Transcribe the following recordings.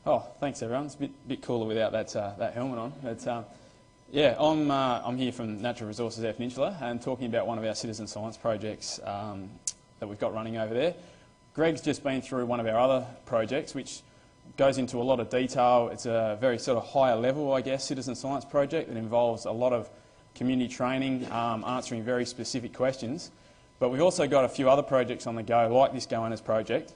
Oh, thanks everyone. It's a bit cooler without that helmet on. But, yeah, I'm here from Natural Resources Eyre Peninsula and talking about one of our citizen science projects that we've got running over there. Greg's just been through one of our other projects which goes into a lot of detail. It's a very sort of higher level, I guess, citizen science project that involves a lot of community training, answering very specific questions. But we've also got a few other projects on the go, like this Goannas project,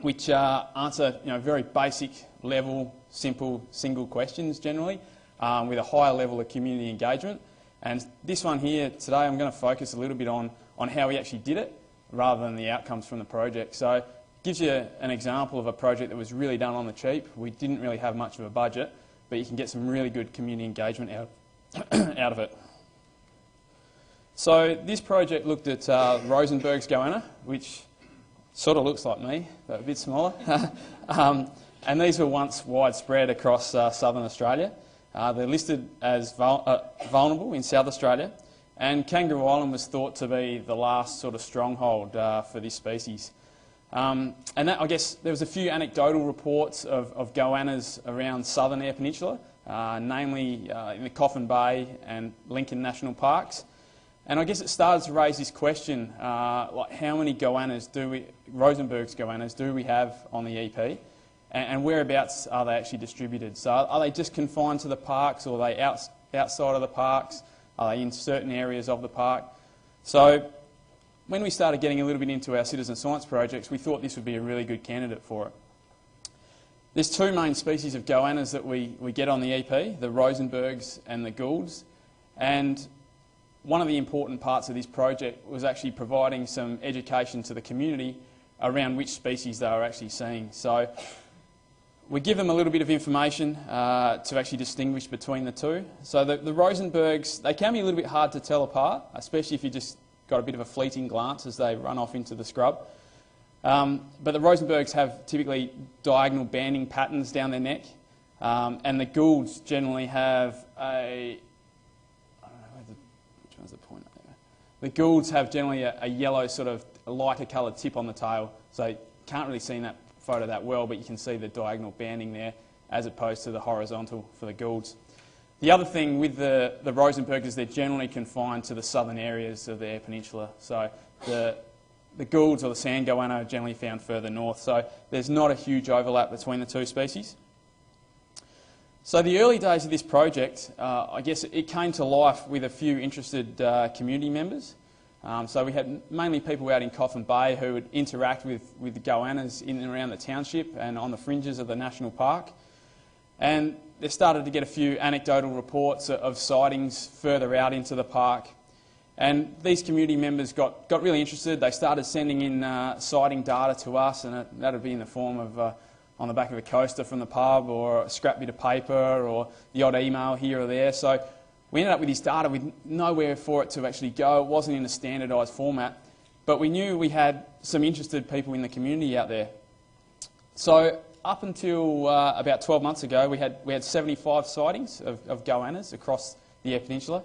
which answer very basic level, simple, single questions generally, with a higher level of community engagement. And this one here today, I'm going to focus a little bit on how we actually did it, rather than the outcomes from the project. So it gives you an example of a project that was really done on the cheap. We didn't really have much of a budget, but you can get some really good community engagement out of it. So this project looked at Rosenberg's goanna, which sort of looks like me, but a bit smaller. And these were once widespread across southern Australia. They're listed as vulnerable in South Australia, and Kangaroo Island was thought to be the last sort of stronghold for this species. And that, I guess there was a few anecdotal reports of goannas around southern Eyre Peninsula, namely in the Coffin Bay and Lincoln National Parks. And I guess it started to raise this question, like how many goannas Rosenberg's goannas do we have on the EP, and whereabouts are they actually distributed? So are they just confined to the parks, or are they outside of the parks? Are they in certain areas of the park? So when we started getting a little bit into our citizen science projects, we thought this would be a really good candidate for it. There's two main species of goannas that we get on the EP, the Rosenbergs and the Goulds. And one of the important parts of this project was actually providing some education to the community around which species they were actually seeing. So we give them a little bit of information to actually distinguish between the two. So the Rosenbergs, they can be a little bit hard to tell apart, especially if you just got a bit of a fleeting glance as they run off into the scrub. But the Rosenbergs have typically diagonal banding patterns down their neck, and the Goulds generally have a... which one's the point? The Goulds have generally a yellow sort of lighter coloured tip on the tail, so you can't really see in that photo that well, but you can see the diagonal banding there as opposed to the horizontal for the Goulds. The other thing with the Rosenberg is they're generally confined to the southern areas of the Eyre Peninsula. So the Goulds or the sand goanna are generally found further north, so there's not a huge overlap between the two species. So the early days of this project, I guess it came to life with a few interested community members. So we had mainly people out in Coffin Bay who would interact with the goannas in and around the township and on the fringes of the national park. And they started to get a few anecdotal reports of sightings further out into the park. And these community members got really interested. They started sending in sighting data to us, and that would be in the form of on the back of a coaster from the pub, or a scrap bit of paper, or the odd email here or there. So we ended up with this data with nowhere for it to actually go. It wasn't in a standardised format, but we knew we had some interested people in the community out there. So up until about 12 months ago, we had 75 sightings of goannas across the Eyre Peninsula,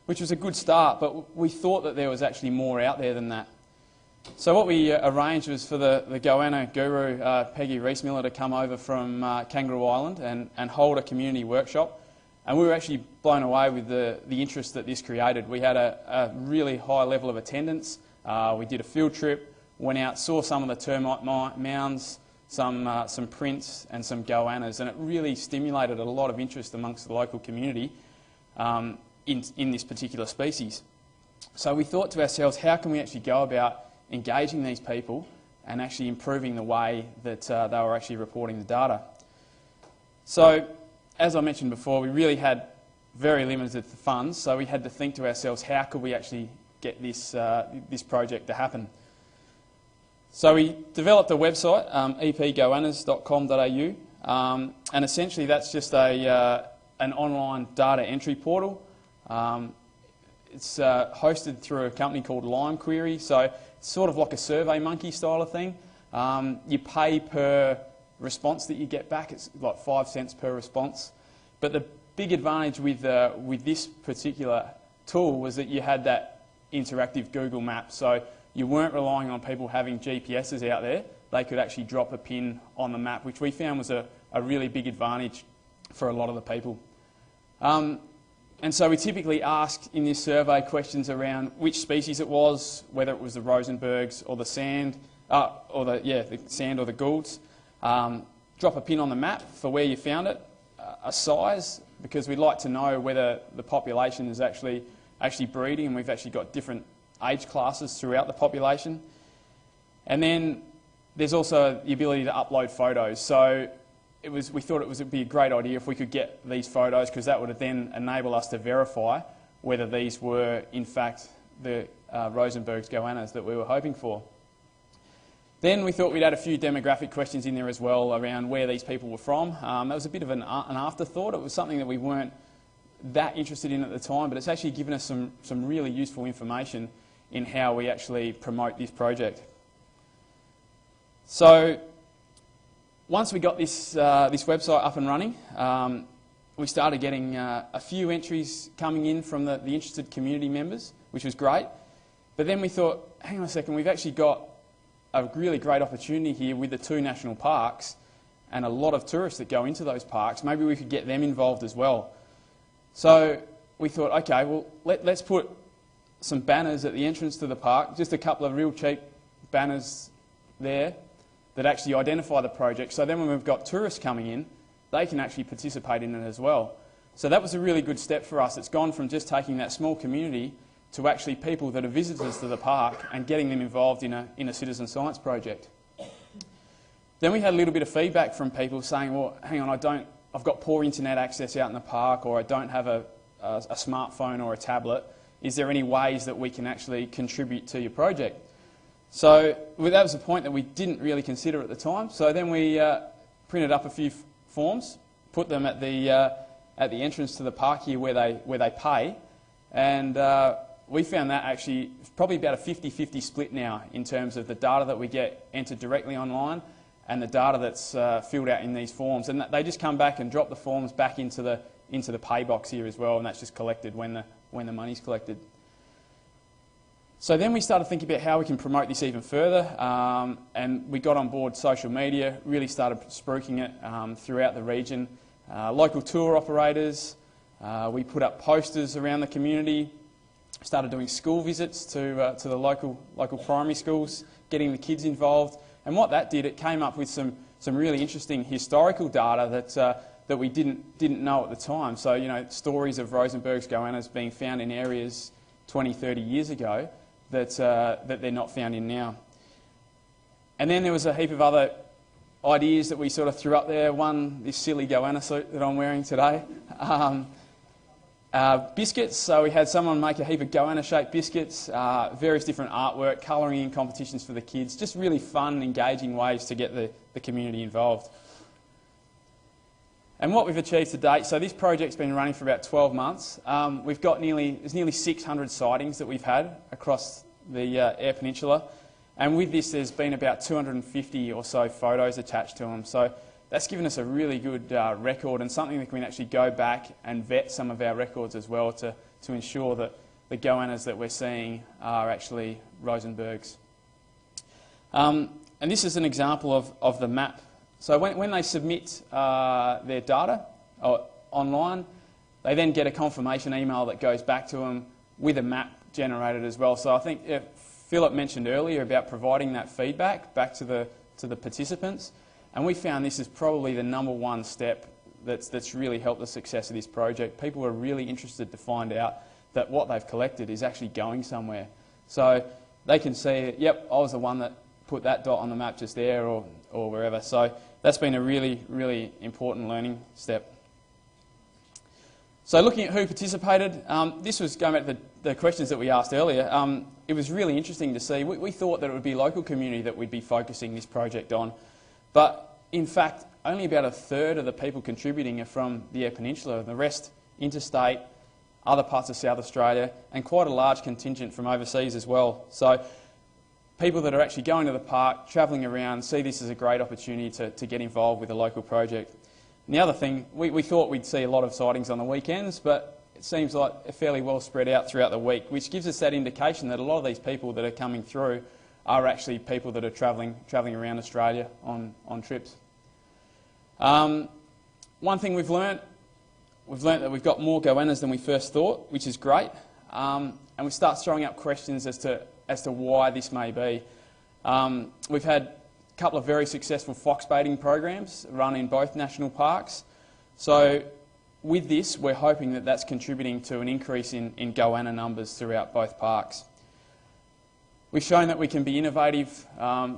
which was a good start, but we thought that there was actually more out there than that. So what we arranged was for the goanna guru, Peggy Rees-Miller, to come over from Kangaroo Island and hold a community workshop. And we were actually blown away with the interest that this created. We had a really high level of attendance. We did a field trip, went out, saw some of the termite mounds, some prints and some goannas, and it really stimulated a lot of interest amongst the local community in this particular species. So we thought to ourselves, how can we actually go about engaging these people and actually improving the way that they were actually reporting the data? So, as I mentioned before, we really had very limited funds, so we had to think to ourselves, how could we actually get this project to happen? So we developed a website, epgoannas.com.au, and essentially that's just an online data entry portal. It's hosted through a company called Lime Query, so it's sort of like a Survey Monkey style of thing. You pay per response that you get back. It's like 5 cents per response. But the big advantage with this particular tool was that you had that interactive Google map, so you weren't relying on people having GPSs out there. They could actually drop a pin on the map, which we found was a a really big advantage for a lot of the people. And so we typically ask in this survey questions around which species it was, whether it was the Rosenbergs or the sand, the sand or the Goulds. Drop a pin on the map for where you found it, a size, because we'd like to know whether the population is actually breeding, and we've actually got different age classes throughout the population. And then there's also the ability to upload photos. So we thought it would be a great idea if we could get these photos, because that would then enable us to verify whether these were in fact the Rosenberg's goannas that we were hoping for. Then we thought we'd add a few demographic questions in there as well around where these people were from. That was a bit of an afterthought. It was something that we weren't that interested in at the time, but it's actually given us some really useful information in how we actually promote this project. So once we got this website up and running, we started getting a few entries coming in from the interested community members, which was great. But then we thought, hang on a second, we've actually got a really great opportunity here with the 2 national parks and a lot of tourists that go into those parks. Maybe we could get them involved as well. So we thought, okay, well, let's put some banners at the entrance to the park, just a couple of real cheap banners there that actually identify the project. So then when we've got tourists coming in, they can actually participate in it as well. So that was a really good step for us. It's gone from just taking that small community to actually people that are visitors to the park and getting them involved in a citizen science project. Then we had a little bit of feedback from people saying, well, hang on, I've got poor internet access out in the park, or I don't have a smartphone or a tablet. Is there any ways that we can actually contribute to your project? So that was a point that we didn't really consider at the time. So then we printed up a few forms, put them at the entrance to the park here where they pay, and we found that actually probably about a 50-50 split now in terms of the data that we get entered directly online and the data that's filled out in these forms. And they just come back and drop the forms back into the pay box here as well, and that's just collected when the money's collected. So then we started thinking about how we can promote this even further, and we got on board social media, really started spruiking it throughout the region. Local tour operators, we put up posters around the community, started doing school visits to the local primary schools, getting the kids involved. And what that did, it came up with some really interesting historical data that we didn't know at the time. So, you know, stories of Rosenberg's goannas being found in areas 20, 30 years ago that they're not found in now. And then there was a heap of other ideas that we sort of threw up there. One, this silly goanna suit that I'm wearing today. Biscuits, so we had someone make a heap of goanna-shaped biscuits, various different artwork, colouring in competitions for the kids, just really fun, engaging ways to get the community involved. And what we've achieved to date, so this project's been running for about 12 months. We've got there's nearly 600 sightings that we've had across the Eyre Peninsula, and with this there's been about 250 or so photos attached to them. So that's given us a really good record, and something that we can actually go back and vet some of our records as well to ensure that the goannas that we're seeing are actually Rosenbergs. And this is an example of the map. So when they submit their data online, they then get a confirmation email that goes back to them with a map generated as well. So I think Philip mentioned earlier about providing that feedback back to the participants. And we found this is probably the #1 step that's really helped the success of this project. People are really interested to find out that what they've collected is actually going somewhere. So they can see, yep, I was the one that put that dot on the map just there or wherever. So that's been a really, really important learning step. So looking at who participated, this was going back to the questions that we asked earlier. It was really interesting to see. We thought that it would be local community that we'd be focusing this project on. But in fact, only about a third of the people contributing are from the Eyre Peninsula. The rest interstate, other parts of South Australia, and quite a large contingent from overseas as well. So people that are actually going to the park, travelling around, see this as a great opportunity to get involved with a local project. And the other thing, we thought we'd see a lot of sightings on the weekends, but it seems like fairly well spread out throughout the week, which gives us that indication that a lot of these people that are coming through are actually people that are travelling around Australia on trips. One thing we've learnt that we've got more goannas than we first thought, which is great, and we start throwing up questions as to why this may be. We've had a couple of very successful fox baiting programs run in both national parks. So with this, we're hoping that that's contributing to an increase in goanna numbers throughout both parks. We've shown that we can be innovative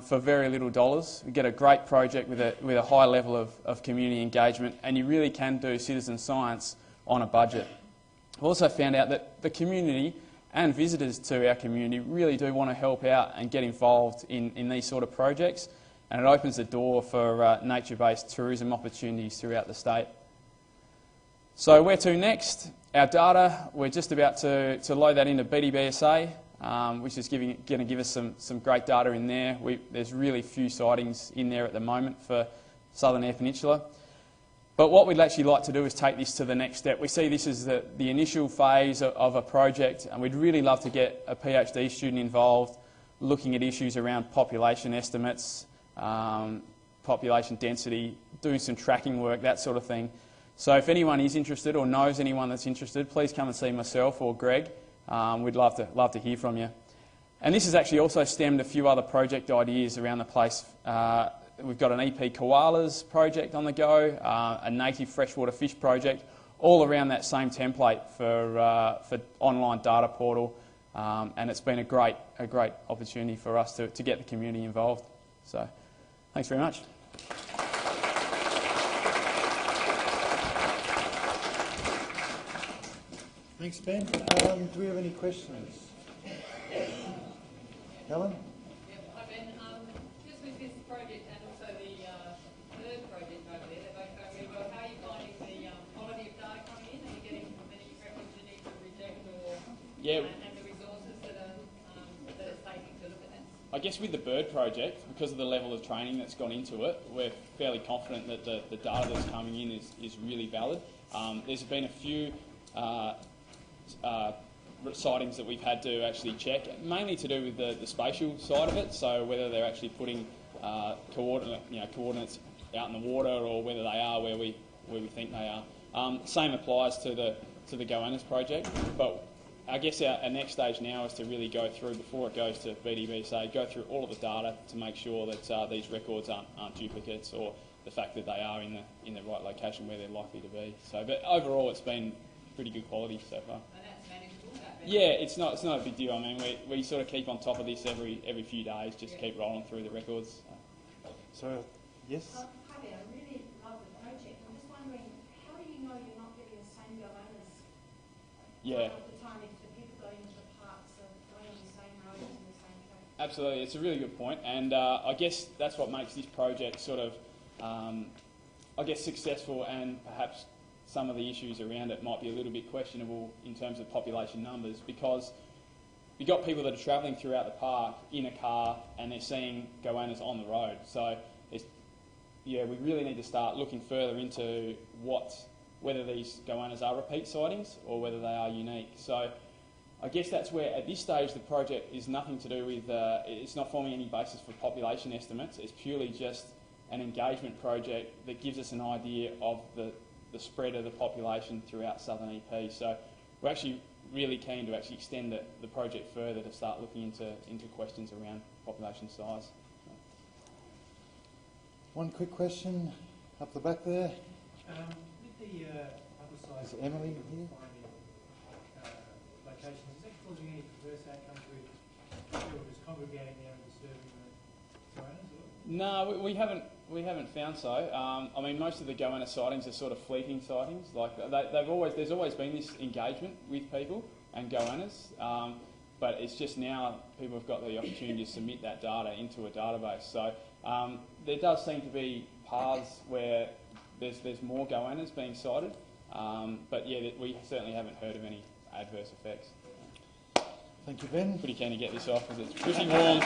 for very little dollars. We get a great project with a high level of community engagement, and you really can do citizen science on a budget. We've also found out that the community and visitors to our community really do want to help out and get involved in these sort of projects, and it opens the door for nature-based tourism opportunities throughout the state. So where to next? Our data, we're just about to load that into BDBSA, which is going to give us some great data in there. There's really few sightings in there at the moment for southern Eyre Peninsula. But what we'd actually like to do is take this to the next step. We see this as the initial phase of a project, and we'd really love to get a PhD student involved, looking at issues around population estimates, population density, doing some tracking work, that sort of thing. So if anyone is interested or knows anyone that's interested, please come and see myself or Greg. We'd love to hear from you. And this has actually also stemmed a few other project ideas around the place. We've got an EP koalas project on the go, a native freshwater fish project, all around that same template for online data portal, and it's been a great opportunity for us to get the community involved. So, thanks very much. Thanks, Ben. Do we have any questions? Helen? Hi, Ben. Just with this project and also the third project over there, they're both going really well. How are you finding the quality of data coming in? Are you getting many records you need to reject, or and the resources that it's taking to look at that? I guess with the bird project, because of the level of training that's gone into it, we're fairly confident that the data that's coming in is really valid. There's been a few sightings that we've had to actually check, mainly to do with the spatial side of it, so whether they're actually putting coordinates out in the water, or whether they are where we think they are. Same applies to the goannas project, but I guess our next stage now is to really go through, before it goes to BDBSA, go through all of the data to make sure that these records aren't duplicates, or the fact that they are in the right location where they're likely to be. So, but overall, it's been pretty good quality so far. And that's manageable, that bit? Yeah, it's not a big deal. I mean, we sort of keep on top of this every few days, just keep rolling through the records. So, yes? Hi there, I really love the project. I'm just wondering, how do you know you're not getting the same goannas all the time if the people going into the parks are going on the same roads and the same track? Absolutely, it's a really good point, and I guess that's what makes this project sort of, successful, and perhaps some of the issues around it might be a little bit questionable in terms of population numbers, because you've got people that are travelling throughout the park in a car and they're seeing goannas on the road. So, we really need to start looking further into whether these goannas are repeat sightings or whether they are unique. So, I guess that's where, at this stage, the project is nothing to do with, it's not forming any basis for population estimates. It's purely just an engagement project that gives us an idea of the spread of the population throughout southern EP. So we're actually really keen to actually extend the project further to start looking into questions around population size. One quick question up the back there. With the other Is side, Emily here? finding locations, is that causing any perverse outcomes with children congregating there and disturbing the goannas? No, we haven't found so. I mean, most of the goanna sightings are sort of fleeting sightings. Like there's always been this engagement with people and goannas, but it's just now people have got the opportunity to submit that data into a database. So there does seem to be paths where there's more goannas being sighted, but yeah, we certainly haven't heard of any adverse effects. Thank you, Ben. Pretty keen to get this off because it's pretty warm.